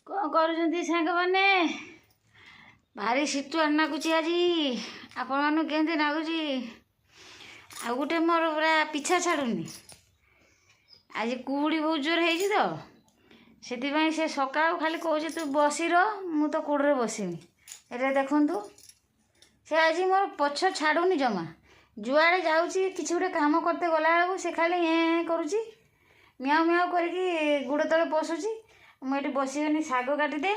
कौन कर सांग मैंने भारी शीतुआ नागुच आज आपण मानू केमती नागुच आ गोटे मोर पूरा पिछा छाड़ूनी आज कुहुड़ी बहुत जोर हो तो से सका खाली कहे तू बसी रु तो कूड़े बसमी ये देखु से आज मोर पछ छाड़ूनी जमा जुआड़े जाऊँगी किसी गोटे कम करते गला बेलू से खाली करुच्ची म्याऊ म्याऊ करके गुड़ तले पशुची मुझे बसगनी शाग काटिदे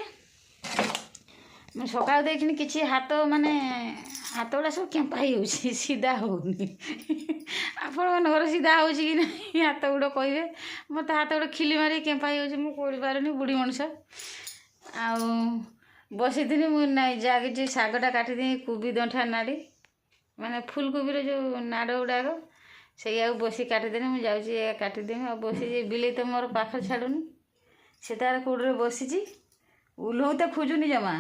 मैं सका देखनी किसी हाथ माने हाथ गुड़ा सब केम्पा हो सीधा होनी आपड़ सीधा हो कि ना हाथ गुड़ कहे मत हाथ गुड़ खिली मारी केम्पा हो पारे बुढ़ी मनीष बसी मुझे जागे शागटा काटिदी कोबी दंठा नाड़ी माने फुलकोबी जो नाड़ गुड़ाक से बसी काटिदेनी मुझे जाऊँगी काटिदेमी आ बसी बिले तो मोर पाख छाड़ूनी से तार कूड़े बसी उल्लू तो खोजुनी जमा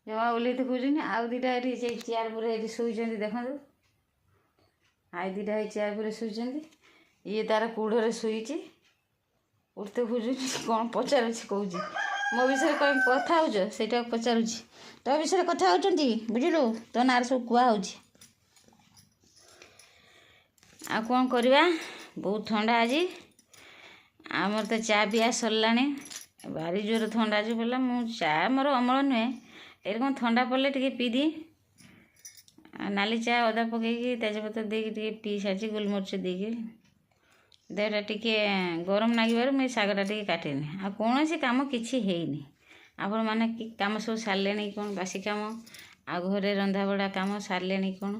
जमा उल्लू तो खोजुनी आउ दीटा ये चेयर पर ये शोचती देखो आई दीटा चेयर पर शोचती ये तार कूड़े शोची उठते खोजुनी कौन पचार कौच मो विषय कहीं कथा हो से पचारुची तो विषय कथा होती बुझलु तो नार सब कहुच्छी आ कौन करवा बहुत ठंडा आज आमर तो चा पिया सरला भारी जोर ठंडा आज बोला मु चा मोर अमल नुहे ये कौन ठंडा पड़े टे पीदी नाली चा अदा पकईकि तेजपत्र देकी पी सारी गोलमरीच देकी देहटा टिके गरम लगे मुझे शागटा टे काटेनि आ कौन सी कम किसी है आपण मैंने कम सब सारे कौन बासी कम आ घरे रंधा बड़ा कम सारे कौन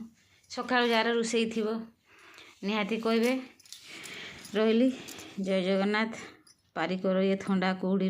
सका जार रोसे थी निहाती कहे रही जय जगन्नाथ पारी कर ये ठंडा कुहुड़ी।